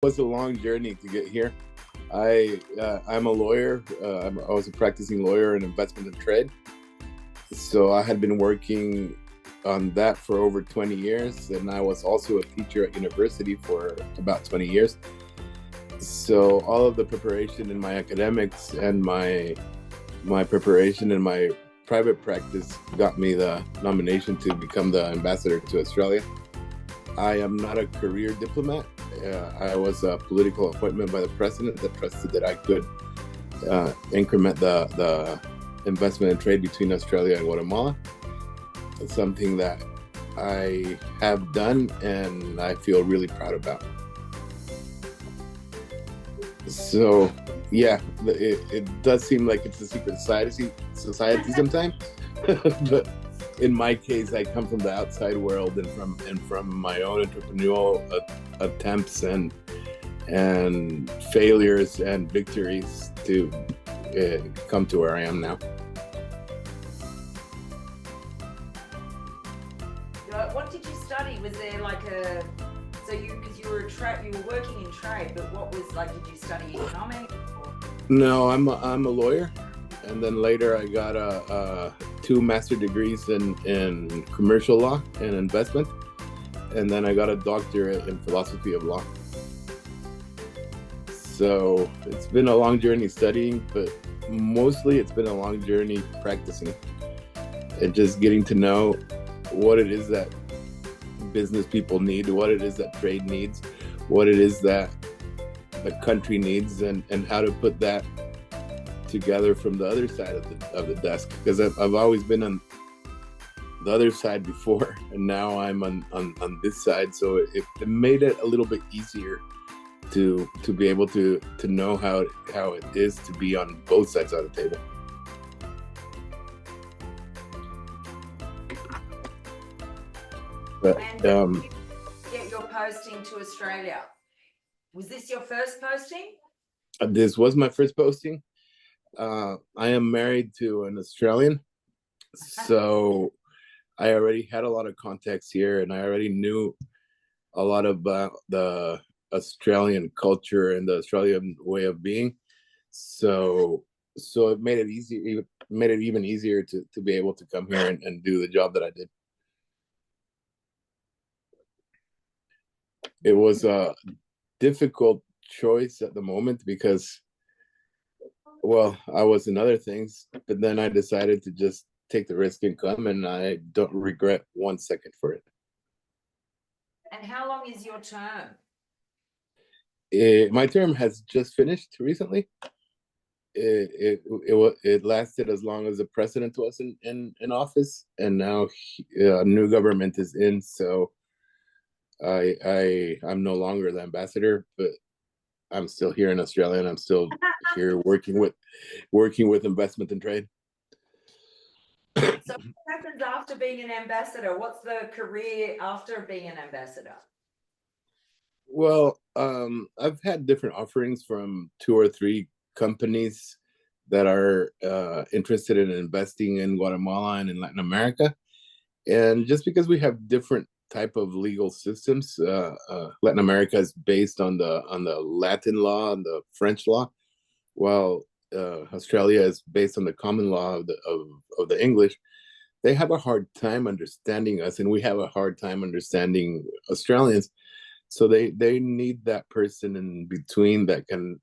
Was a long journey to get here. I'm a lawyer. I was a practicing lawyer in investment and trade. So I had been working on that for over 20 years, and I was also a teacher at university for about 20 years. So all of the preparation in my academics and my preparation in my private practice got me the nomination to become the ambassador to Australia. I am not a career diplomat. I was a political appointment by the president that trusted that I could increment the investment and trade between Australia and Guatemala. It's something that I have done and I feel really proud about. So, yeah, it does seem like it's a secret society sometimes, but in my case, I come from the outside world and from my own entrepreneurial attempts and failures and victories to come to where I am now. What did you study? Was there like because you were working in trade, but what was did you study economics? No, I'm a lawyer, and then later I got 2 master's degrees in commercial law and investment, and then I got a doctorate in philosophy of law. So it's been a long journey studying, but mostly it's been a long journey practicing and just getting to know what it is that business people need, what it is that trade needs, what it is that the country needs, and how to put that together from the other side of the desk. Because I've always been on the other side before, and now I'm on this side, so it made it a little bit easier to be able to know how it is to be on both sides of the table. But you get your posting to Australia. Was this your first posting? This was my first posting. I am married to an Australian, so I already had a lot of contacts here, and I already knew a lot about the Australian culture and the Australian way of being. So it made it easy. It made it even easier to be able to come here and do the job that I did. It was a difficult choice at the moment because, well, I was in other things, but then I decided to just take the risk and come, and I don't regret 1 second for it. And how long is your term? My term has just finished recently. It lasted as long as the president was in office, and now a new government is in, so I'm no longer the ambassador, but I'm still here in Australia, and I'm still here working with investment and trade. So what happens after being an ambassador? What's the career after being an ambassador? Well, I've had different offerings from 2 or 3 companies that are interested in investing in Guatemala and in Latin America. And just because we have different type of legal systems, Latin America is based on the Latin law and the French law, while Australia is based on the common law of the English. They have a hard time understanding us, and we have a hard time understanding Australians. So they need that person in between that can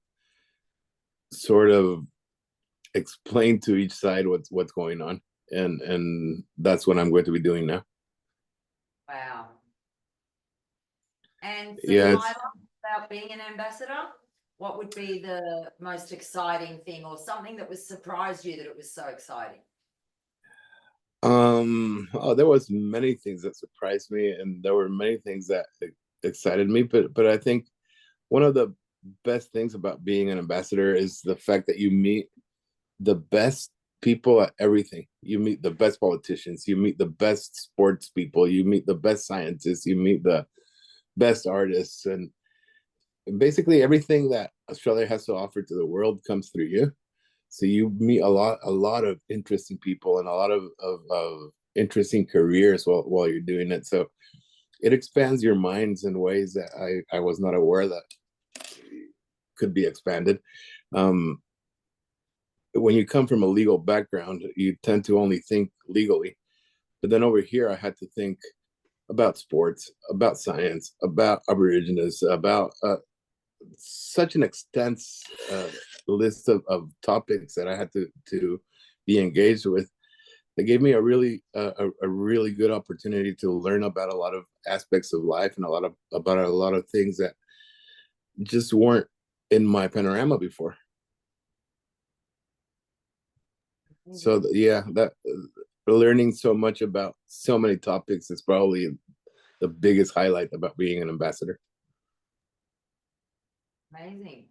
sort of explain to each side what's going on, and that's what I'm going to be doing now. Wow. And for Yeah, about being an ambassador, what would be the most exciting thing, or something that was surprised you that it was so exciting? There was many things that surprised me, and there were many things that excited me, but I think one of the best things about being an ambassador is the fact that you meet the best people at everything. You meet the best politicians, you meet the best sports people, you meet the best scientists, you meet the best artists, and basically everything that Australia has to offer to the world comes through you. So you meet a lot of interesting people and a lot of interesting careers while you're doing it. So it expands your minds in ways that I was not aware that could be expanded. Um, when you come from a legal background, you tend to only think legally. But then over here, I had to think about sports, about science, about Aborigines, about such an extensive list of topics that I had to be engaged with. They gave me a really good opportunity to learn about a lot of aspects of life and about a lot of things that just weren't in my panorama before. So yeah, that learning so much about so many topics is probably the biggest highlight about being an ambassador. Amazing.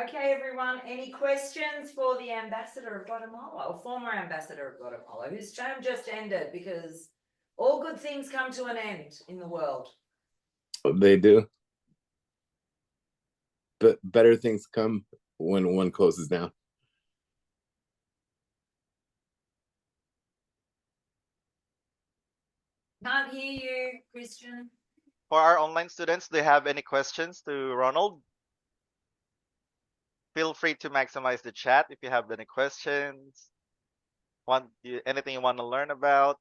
Okay, everyone, any questions for the ambassador of Guatemala or former ambassador of Guatemala whose term just ended, because all good things come to an end in the world. They do. But better things come when one closes down. Can't hear you, Christian. For our online students, do you have any questions to Ronald? Feel free to maximize the chat if you have any questions. Anything you want to learn about?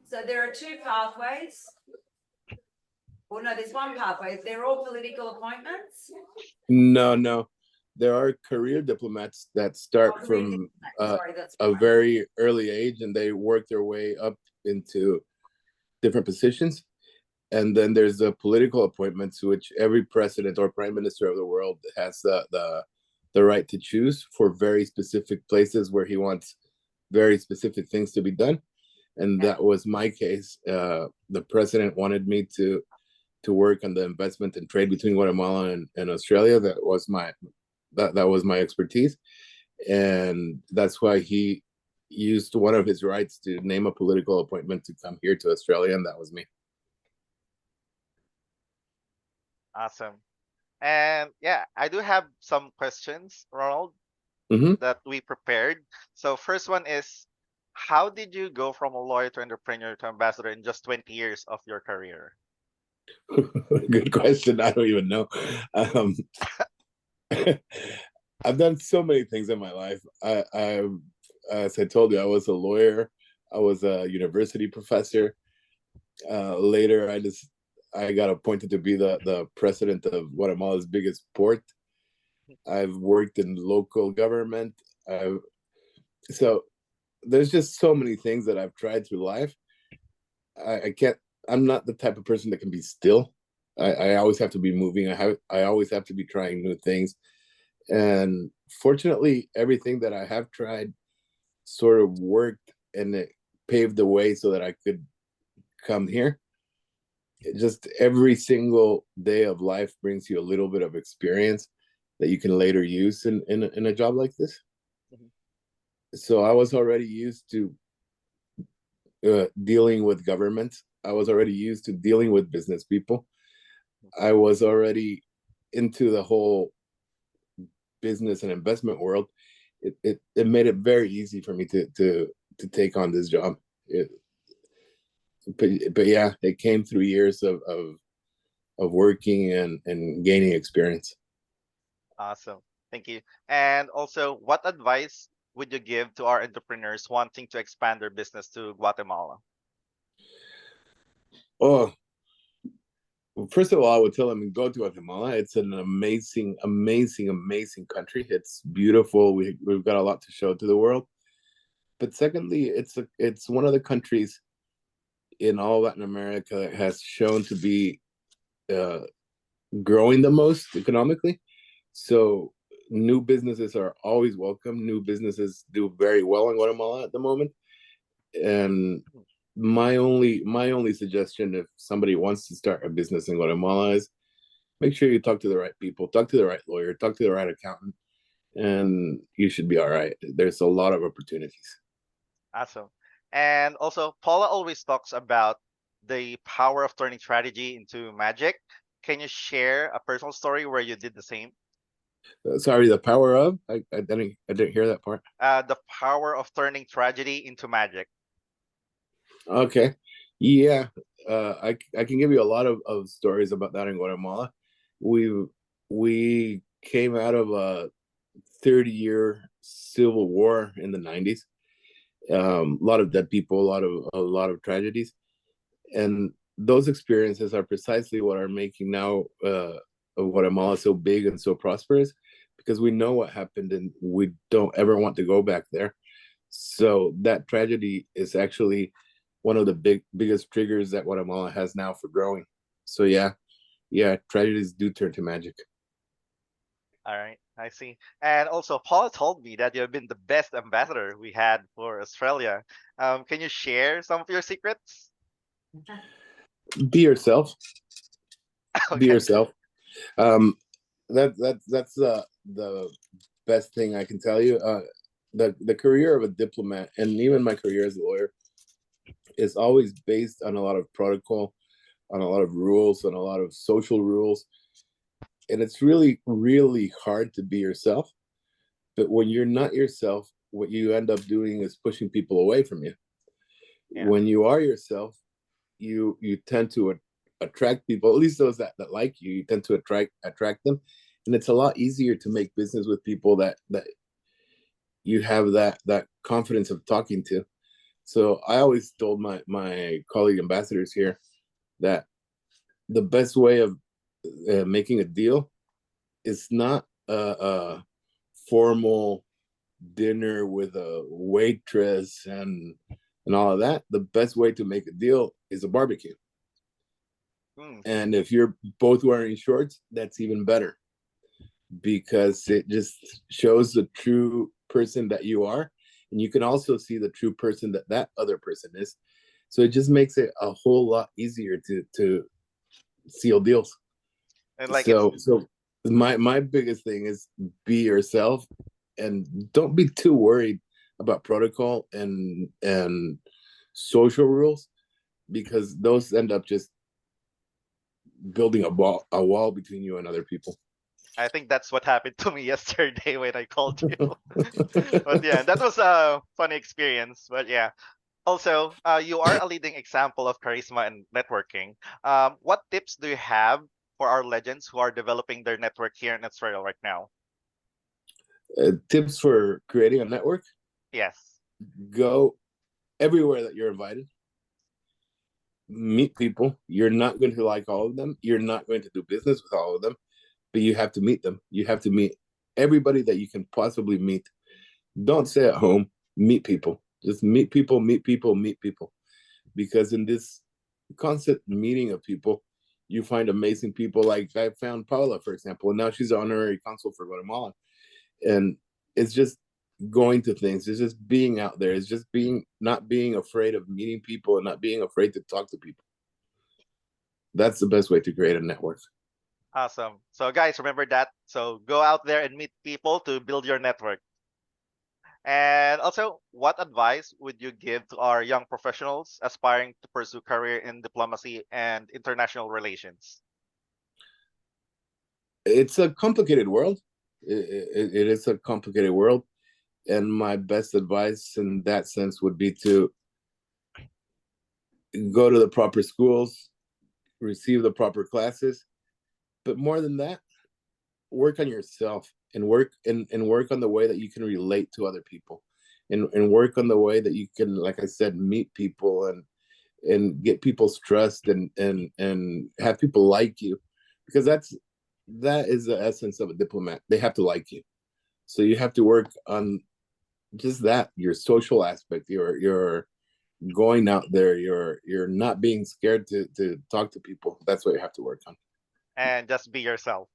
So there are two pathways. Well, no, there's one pathway. They're all political appointments. No. There are career diplomats that start from a very early age and they work their way up into different positions. And then there's the political appointments, which every president or prime minister of the world has the right to choose for very specific places where he wants very specific things to be done. And that was my case. The president wanted me to work on the investment and trade between Guatemala and Australia. That was my expertise, and that's why he used one of his rights to name a political appointment to come here to Australia, and that was me. Awesome. And yeah, I do have some questions, Ronald, that we prepared. So first one is, how did you go from a lawyer to entrepreneur to ambassador in just 20 years of your career? Good question. I don't even know. I've done so many things in my life. As I told you, I was a lawyer. I was a university professor. Later, I got appointed to be the president of Guatemala's biggest port. I've worked in local government. So there's just so many things that I've tried through life. I can't. I'm not the type of person that can be still. I always have to be moving. I always have to be trying new things. And fortunately, everything that I have tried sort of worked, and it paved the way so that I could come here. Just every single day of life brings you a little bit of experience that you can later use in a job like this. So I was already used to dealing with government. I was already used to dealing with business people. I was already into the whole business and investment world. It made it very easy for me to take on this job. But yeah, it came through years of working and gaining experience. Awesome. Thank you. And also, what advice would you give to our entrepreneurs wanting to expand their business to Guatemala? Oh, well, first of all, I would tell them, go to Guatemala. It's an amazing, amazing, amazing country. It's beautiful. We've got a lot to show to the world. But secondly, it's one of the countries in all Latin America that has shown to be growing the most economically. So new businesses are always welcome. New businesses do very well in Guatemala at the moment. And my only suggestion, if somebody wants to start a business in Guatemala, is make sure you talk to the right people, talk to the right lawyer, talk to the right accountant, and you should be all right. There's a lot of opportunities. Awesome. And also, Paula always talks about the power of turning strategy into magic. Can you share a personal story where you did the same? Sorry, the power of? I didn't hear that part. The power of turning tragedy into magic. Okay. Yeah. I can give you a lot of stories about that in Guatemala. We we came out of a 30-year civil war in the 90s. A lot of dead people, a lot of tragedies, and those experiences are precisely what are making now of Guatemala so big and so prosperous, because we know what happened and we don't ever want to go back there. So that tragedy is actually one of the biggest triggers that Guatemala has now for growing. So yeah, tragedies do turn to magic. All right, I see. And also, Paul told me that you have been the best ambassador we had for Australia. Can you share some of your secrets? Be yourself. Be Okay. yourself. Um, that's the best thing I can tell you. The career of a diplomat, and even my career as a lawyer, is always based on a lot of protocol, on a lot of rules, on a lot of social rules, and it's really really hard to be yourself. But when you're not yourself, what you end up doing is pushing people away from you. Yeah. When you are yourself, you tend to attract people, at least those that like you. You tend to attract them, and it's a lot easier to make business with people that you have that confidence of talking to. So I always told my colleague ambassadors here that the best way of making a deal is not a formal dinner with a waitress and all of that. The best way to make a deal is a barbecue. Mm. And if you're both wearing shorts, that's even better, because it just shows the true person that you are. And you can also see the true person that other person is. So it just makes it a whole lot easier to seal deals. And like it's So my biggest thing is be yourself, and don't be too worried about protocol and social rules, because those end up just building a wall between you and other people. I think that's what happened to me yesterday when I called you. But yeah, that was a funny experience. But yeah, also, you are a leading example of charisma and networking. What tips do you have for our legends who are developing their network here in Australia right now? Tips for creating a network: Yes. go everywhere that you're invited, meet people. You're not going to like all of them, you're not going to do business with all of them, but you have to meet them. You have to meet everybody that you can possibly meet. Don't stay at home. Meet people. Just meet people, meet people, meet people. Because in this constant meeting of people, you find amazing people. Like I found Paula, for example, and now she's an honorary consul for Guatemala. And it's just going to things. It's just being out there. It's just being not being afraid of meeting people and not being afraid to talk to people. That's the best way to create a network. Awesome. So, guys, remember that. So, go out there and meet people to build your network. And also, what advice would you give to our young professionals aspiring to pursue career in diplomacy and international relations? It's a complicated world. It is a complicated world. And my best advice in that sense would be to go to the proper schools, receive the proper classes. But more than that, work on yourself, and work on the way that you can relate to other people, and work on the way that you can, like I said, meet people and get people's trust, and have people like you, because that is the essence of a diplomat. They have to like you. So you have to work on just that, your social aspect, your going out there, you're not being scared to talk to people. That's what you have to work on. And just be yourself.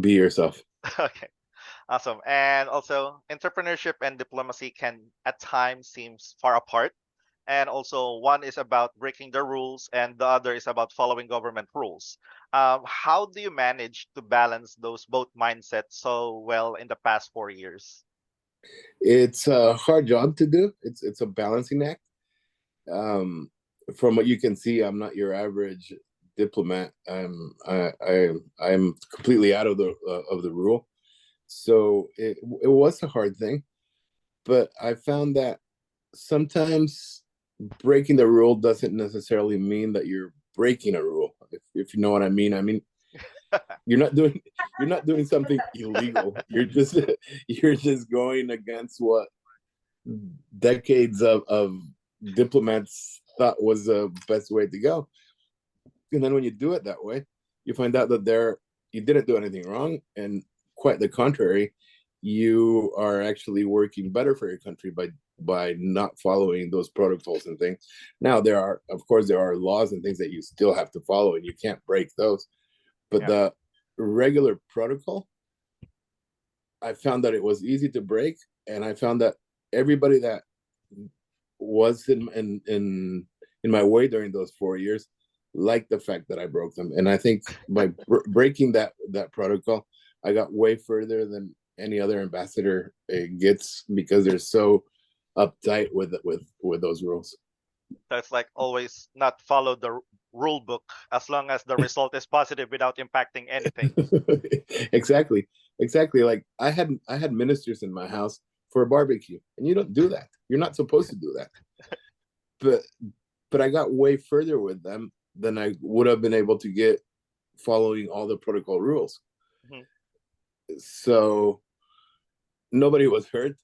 Be yourself. Okay. Awesome. And also, entrepreneurship and diplomacy can at times seems far apart. And also, one is about breaking the rules, and the other is about following government rules. How do you manage to balance those both mindsets so well in the past 4 years? It's a hard job to do. It's a balancing act. um from what you can see, I'm not your average diplomat. I'm completely out of the rule. So it was a hard thing, but I found that sometimes breaking the rule doesn't necessarily mean that you're breaking a rule. If you know what I mean. I mean, you're not doing something illegal. You're just going against what decades of diplomats thought was the best way to go. And then when you do it that way, you find out that you didn't do anything wrong, and quite the contrary, you are actually working better for your country by not following those protocols and things. Now of course there are laws and things that you still have to follow, and you can't break those. But the regular protocol, I found that it was easy to break, and I found that everybody that was in my way during those 4 years liked the fact that I broke them. And I think by breaking that protocol, I got way further than any other ambassador gets, because they're so uptight with those rules. That's like always not follow the rule book as long as the result is positive without impacting anything. Exactly. Like I had ministers in my house for a barbecue, and you don't do that. You're not supposed to do that. But I got way further with them than I would have been able to get following all the protocol rules. Mm-hmm. So nobody was hurt.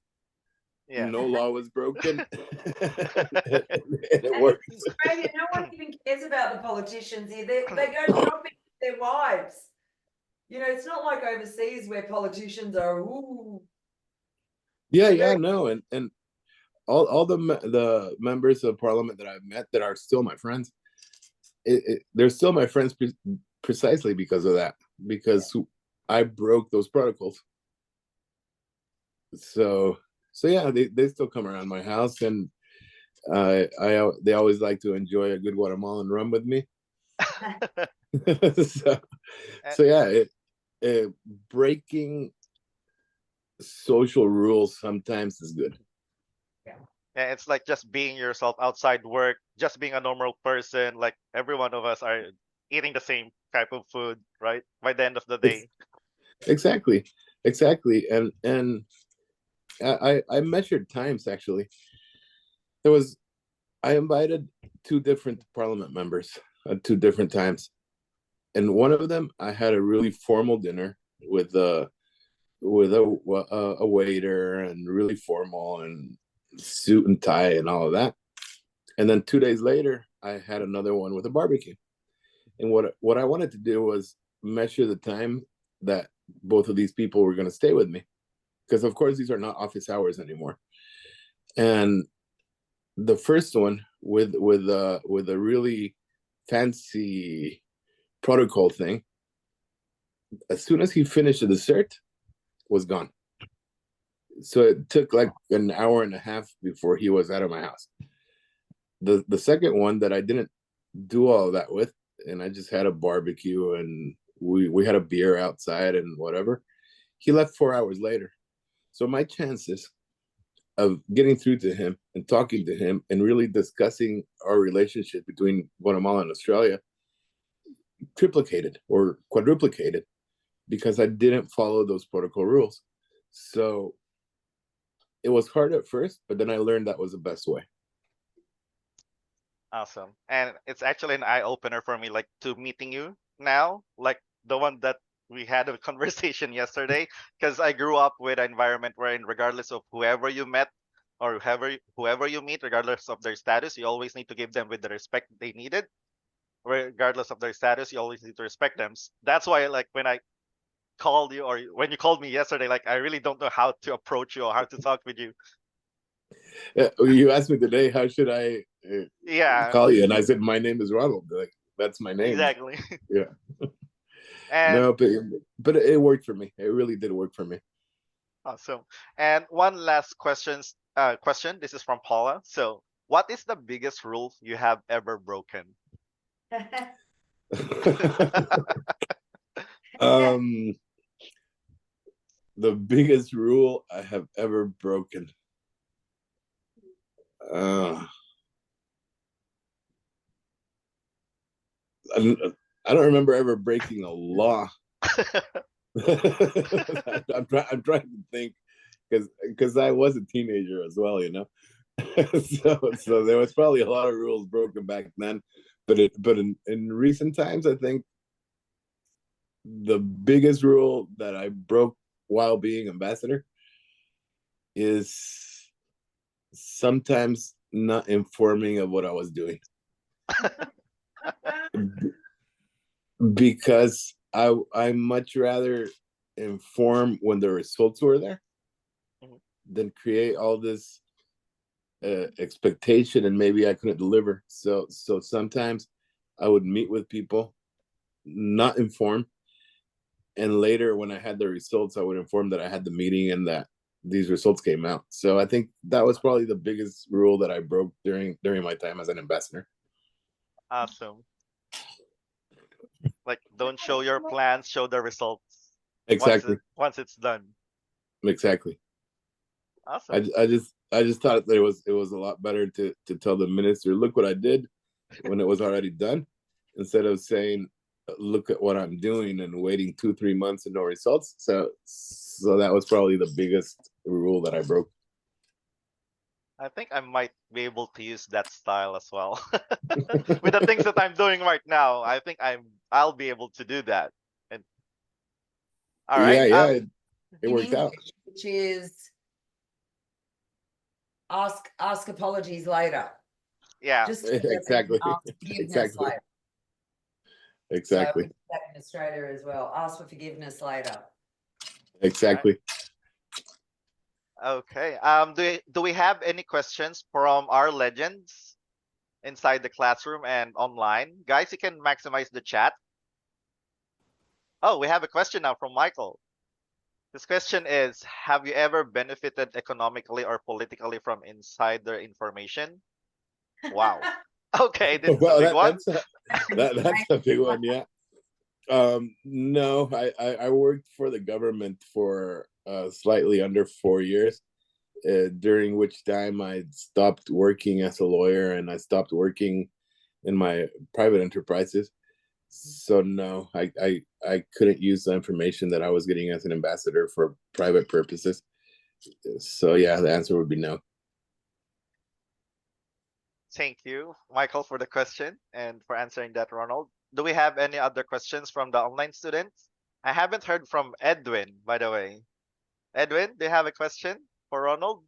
Yeah. No law was broken. and it works. Australia, no one even cares about the politicians here. They go shopping with their wives. You know, it's not like overseas where politicians are, ooh. Yeah, no. And all the members of parliament that I've met that are still my friends, they're still my friends precisely because of that, because I broke those protocols. So yeah, they still come around my house, and they always like to enjoy a good Guatemalan rum with me. so yeah, breaking social rules sometimes is good. Yeah, it's like just being yourself outside work, just being a normal person. Like every one of us are eating the same type of food, right? By the end of the day. Exactly. And I measured times, actually. I invited 2 different parliament members at 2 different times. And one of them, I had a really formal dinner with a waiter, and really formal, and suit and tie and all of that. And then 2 days later, I had another one with a barbecue. And what I wanted to do was measure the time that both of these people were going to stay with me, because of course these are not office hours anymore. And the first one with a really fancy protocol thing, as soon as he finished the dessert, was gone. So it took like an hour and a half before he was out of my house. The second one that I didn't do all of that with, and I just had a barbecue, and we had a beer outside and whatever, he left 4 hours later. So my chances of getting through to him and talking to him and really discussing our relationship between Guatemala and Australia triplicated or quadruplicated, because I didn't follow those protocol rules. So it was hard at first, but then I learned that was the best way. Awesome. And it's actually an eye opener for me, like, to meeting you now, like the one that we had a conversation yesterday, because I grew up with an environment wherein regardless of whoever you met or whoever you meet, regardless of their status, you always need to give them with the respect they needed. Regardless of their status, you always need to respect them. That's why, like, when I called you, or when you called me yesterday, like, I really don't know how to approach you or how to talk with you. You asked me today, how should I call you? And I said, my name is Ronald. Like, that's my name. Exactly. Yeah. And no, but it worked for me. It really did work for me. Awesome. And one last question. This is from Paula. So, what is the biggest rule you have ever broken? The biggest rule I have ever broken. I don't remember ever breaking a law. I'm trying to think, because I was a teenager as well, you know. So there was probably a lot of rules broken back then, but in recent times, I think the biggest rule that I broke while being ambassador is sometimes not informing of what I was doing because I much rather inform when the results were there than create all this expectation and maybe I couldn't deliver. So sometimes I would meet with people, not inform, and later when I had the results, I would inform that I had the meeting and that these results came out. So I think that was probably the biggest rule that I broke during my time as an ambassador. Awesome. Like, don't show your plans, show the results. Exactly. Once it's done. Exactly. Awesome. I just thought that it was a lot better to tell the minister, look what I did when it was already done, instead of saying, look at what I'm doing and waiting 2-3 months and no results. So that was probably the biggest rule that I broke. I think I might be able to use that style as well. With the things that I'm doing right now, I think I'll be able to do that. And all right. Yeah, it worked out. Which is ask apologies later. Yeah. Just exactly. ask forgiveness Exactly. later. Exactly. So we do that in Australia as well. Ask for forgiveness later. Exactly. Okay. Do we have any questions from our legends inside the classroom and online? Guys, you can maximize the chat. Oh, we have a question now from Michael. This question is, have you ever benefited economically or politically from insider information? Wow. Okay, this is a big one. That's a big one, yeah. No, I worked for the government for slightly under 4 years, during which time I stopped working as a lawyer and I stopped working in my private enterprises. So no, I couldn't use the information that I was getting as an ambassador for private purposes. So yeah, the answer would be no. Thank you, Michael, for the question and for answering that, Ronald. Do we have any other questions from the online students? I haven't heard from Edwin, by the way. Edwin, do you have a question for Ronald?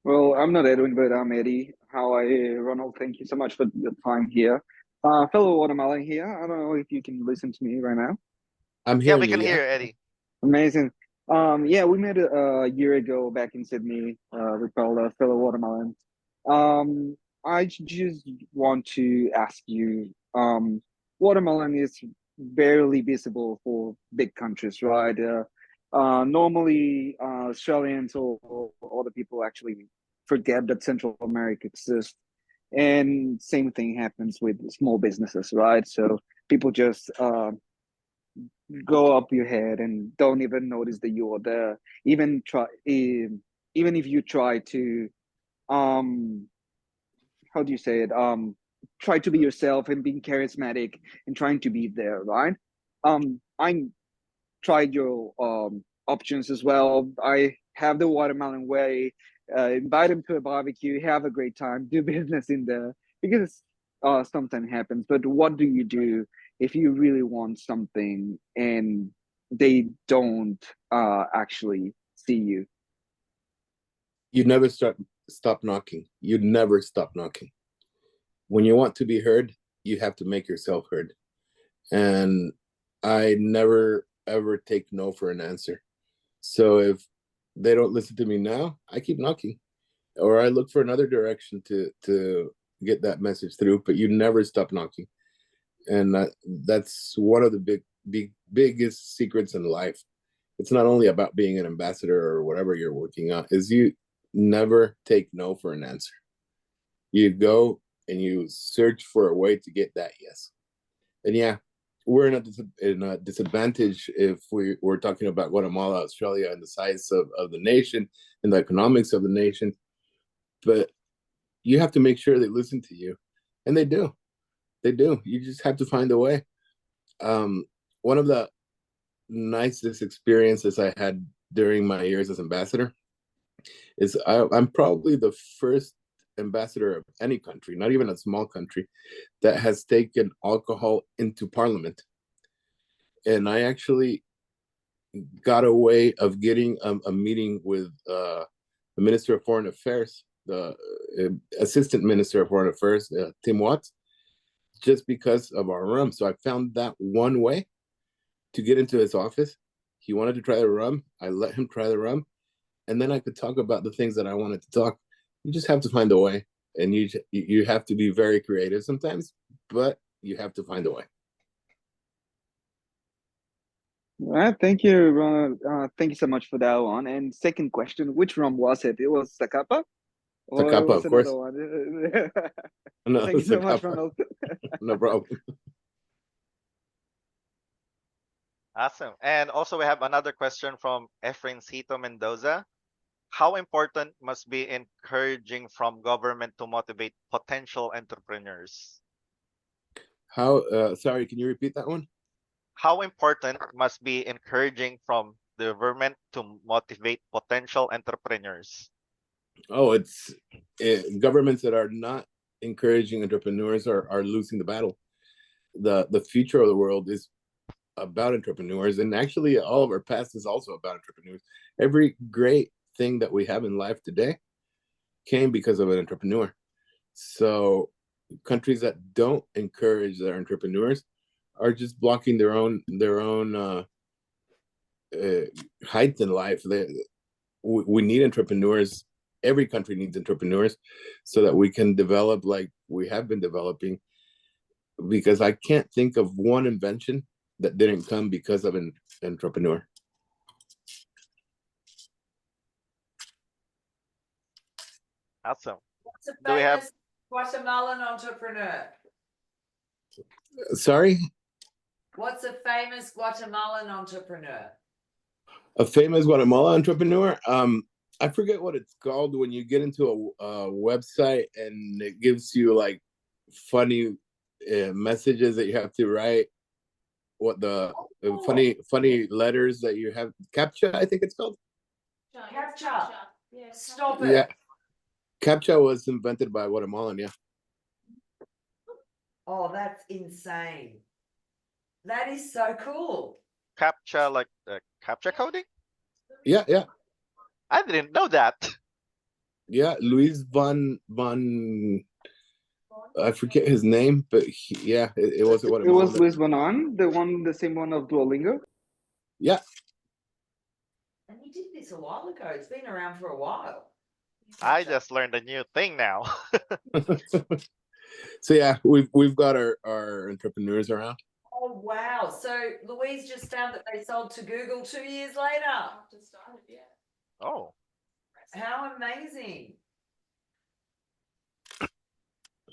Well, I'm not Edwin, but I'm Eddie. How are you, Ronald? Thank you so much for your time here. Fellow Guatemalan here. I don't know if you can listen to me right now. I'm hearing we can you, hear you, Eddie. Amazing. Yeah, we met a year ago back in Sydney. We called fellow Guatemalan. I just want to ask you, watermelon is barely visible for big countries, right? Normally, Australians or other people actually forget that Central America exists. And same thing happens with small businesses, right? So people just go up your head and don't even notice that you are there. Even if you try to how do you say it, try to be yourself and being charismatic and trying to be there, right? I tried your options as well. I have the watermelon way, invite them to a barbecue, have a great time, do business in there, because sometimes happens. But what do you do if you really want something and they don't actually see you? You never stop knocking. You never stop knocking. When you want to be heard, you have to make yourself heard. And I never ever take no for an answer. So if they don't listen to me now, I keep knocking, or I look for another direction to get that message through. But you never stop knocking, and that's one of the biggest secrets in life. It's not only about being an ambassador or whatever you're working on, is you never take no for an answer. You go and you search for a way to get that yes. And yeah, we're in a disadvantage if we're talking about Guatemala, Australia, and the size of the nation and the economics of the nation. But you have to make sure they listen to you. And they do. They do. You just have to find a way. One of the nicest experiences I had during my years as ambassador is I'm probably the first ambassador of any country, not even a small country, that has taken alcohol into parliament. And I actually got a way of getting a meeting with the Minister of Foreign Affairs, the Assistant Minister of Foreign Affairs, Tim Watts, just because of our rum. So I found that one way to get into his office. He wanted to try the rum. I let him try the rum. And then I could talk about the things that I wanted to talk. You just have to find a way. And you have to be very creative sometimes, but you have to find a way. All right, thank you, Ronald. Thank you so much for that one. And second question, which rum was it? It was Zacapa? Or it Zacapa, was of course. another one? No, Thank you so much, Ronald. No problem. Awesome. And also we have another question from Efrancito Mendoza. How important must be encouraging from government to motivate potential entrepreneurs? Sorry, can you repeat that one? How important must be encouraging from the government to motivate potential entrepreneurs? Oh, it's governments that are not encouraging entrepreneurs are losing the battle. The future of the world is about entrepreneurs, and actually all of our past is also about entrepreneurs. Every great thing that we have in life today came because of an entrepreneur. So countries that don't encourage their entrepreneurs are just blocking their own height in life. We need entrepreneurs. Every country needs entrepreneurs so that we can develop like we have been developing, because I can't think of one invention that didn't come because of an entrepreneur. Awesome. What's a Do we have famous Guatemalan entrepreneur? Sorry? What's a famous Guatemalan entrepreneur? A famous Guatemala entrepreneur? I forget what it's called when you get into a website and it gives you like funny messages that you have to write. What the funny letters that you have? CAPTCHA, I think it's called. CAPTCHA. Stop it. Yeah. CAPTCHA was invented by a Guatemalan, yeah. Oh, that's insane. That is so cool. CAPTCHA, like CAPTCHA coding? Yeah, yeah. I didn't know that. Yeah, Luis I forget his name, but it was a Guatemalan. It was Luis Bonan, the same one of Duolingo? Yeah. And he did this a while ago. It's been around for a while. I just learned a new thing now. So yeah, we've got our entrepreneurs around. Oh wow! So Louise just found that they sold to Google 2 years later. Oh, How amazing!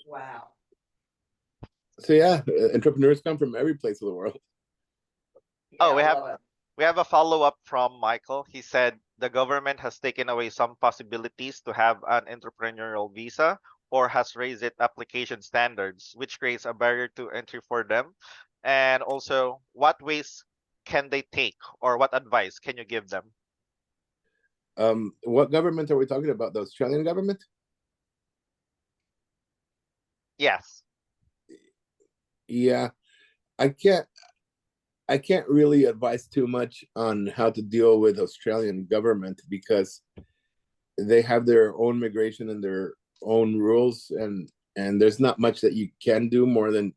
Wow. So yeah, entrepreneurs come from every place of the world. Yeah, oh, I love it. we have a follow-up from Michael. He said the government has taken away some possibilities to have an entrepreneurial visa or has raised its application standards, which creates a barrier to entry for them. And also, what ways can they take or what advice can you give them? What government are we talking about? The Australian government? Yes. Yeah, I can't really advise too much on how to deal with Australian government because they have their own migration and their own rules, and there's not much that you can do more than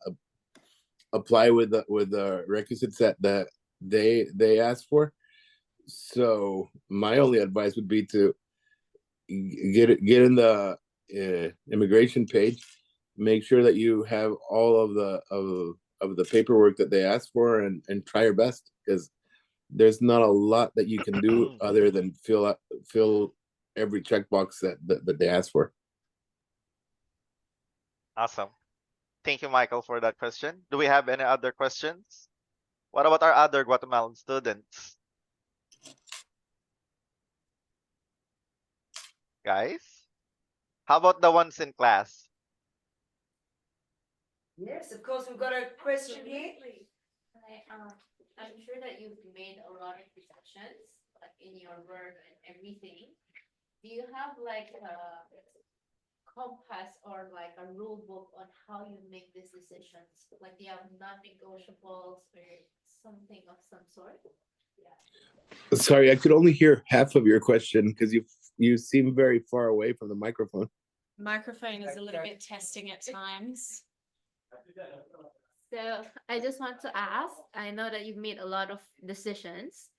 apply with the requisites that they ask for. So my only advice would be to get in the immigration page, make sure that you have all of the paperwork that they ask for, and try your best, because there's not a lot that you can do other than fill every checkbox that they ask for. Awesome. Thank you, Michael, for that question. Do we have any other questions? What about our other Guatemalan students? Guys? How about the ones in class? Yes, of course. We've got a question here. I'm sure that you've made a lot of perceptions, like in your work and everything. do you have like a compass or like a rule book on how you make these decisions? Like, do you have non-negotiables or something of some sort? Yeah. Sorry, I could only hear half of your question because you seem very far away from the microphone. Microphone is a little bit testing at times. So I just want to ask, I know that you've made a lot of decisions.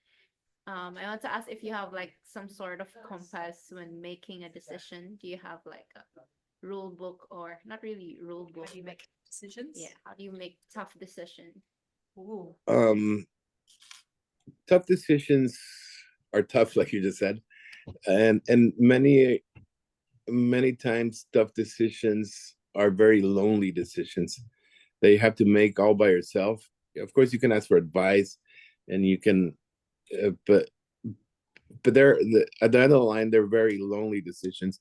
I want to ask if you have like some sort of compass when making a decision. Do you have like a rule book, or not really rule book? How do you make decisions? Yeah, how do you make tough decisions? Ooh. Tough decisions are tough, like you just said, and many times tough decisions are very lonely decisions that you have to make all by yourself. Of course, you can ask for advice, and you can, but they're at the end of the line, they're very lonely decisions.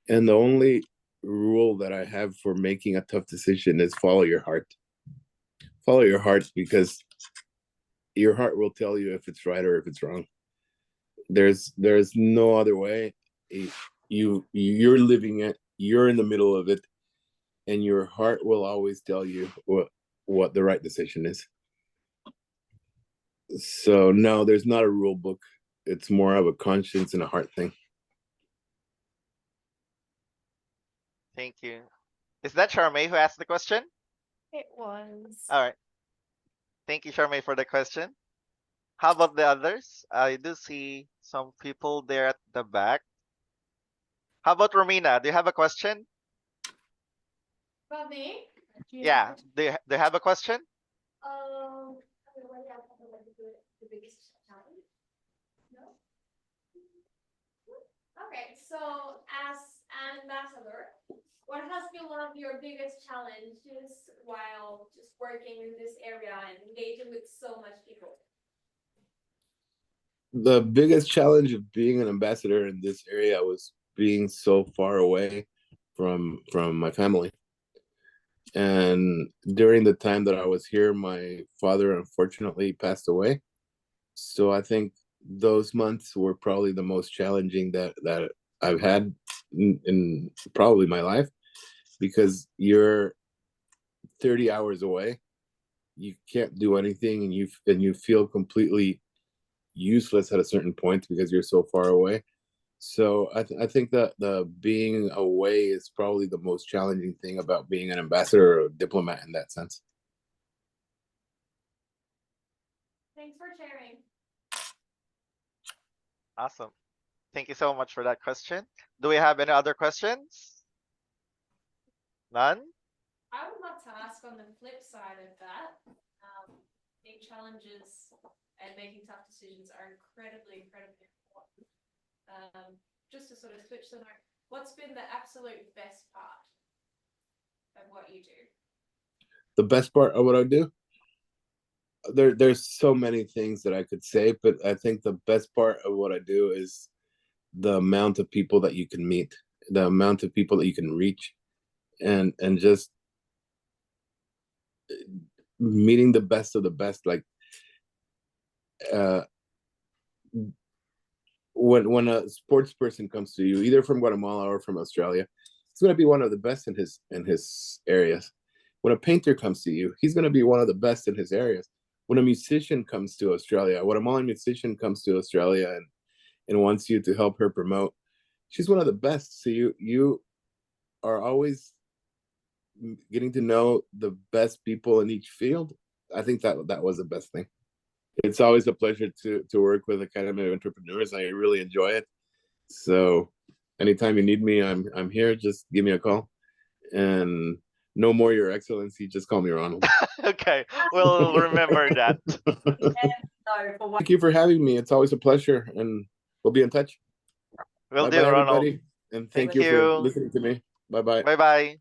And the only rule that I have for making a tough decision is follow your heart. Follow your heart, because your heart will tell you if it's right or if it's wrong. There's no other way. You're living it. You're in the middle of it, and your heart will always tell you what the right decision is. So no, there's not a rule book. It's more of a conscience and a heart thing. Thank you. Is that Charmaine who asked the question? It was. All right. Thank you, Charmaine, for the question. How about the others? I do see some people there at the back. How about Romina? Do you have a question? About me? Yeah. Do you have a question? The biggest challenge? No? Okay, so as an ambassador, what has been one of your biggest challenges while just working in this area and engaging with so much people? The biggest challenge of being an ambassador in this area was being so far away from my family. And during the time that I was here, my father unfortunately passed away. So I think those months were probably the most challenging that I've had in probably my life, because you're 30 hours away, you can't do anything, and you feel completely useless at a certain point because you're so far away. So I think that the being away is probably the most challenging thing about being an ambassador or a diplomat in that sense. Thanks for sharing. Awesome. Thank you so much for that question. Do we have any other questions? None? I would love to ask on the flip side of that. Big challenges and making tough decisions are incredibly important. Just to sort of switch the note, what's been the absolute best part of what you do? The best part of what I do? There's so many things that I could say, but I think the best part of what I do is the amount of people that you can meet, the amount of people that you can reach, and just meeting the best of the best. Like when a sports person comes to you, either from Guatemala or from Australia, he's going to be one of the best in his areas. When a painter comes to you, he's going to be one of the best in his areas. When a musician comes to Australia, a Guatemalan musician comes to Australia and wants you to help her promote, she's one of the best. So you are always getting to know the best people in each field. I think that was the best thing. It's always a pleasure to work with Academy of Entrepreneurs. I really enjoy it. So anytime you need me, I'm here. Just give me a call. And no more, Your Excellency. Just call me Ronald. Okay, we'll remember that. Thank you for having me. It's always a pleasure, and we'll be in touch. Will Bye do, bye, Ronald. everybody. And Thank thank you for you. listening to me. Bye bye. Bye bye.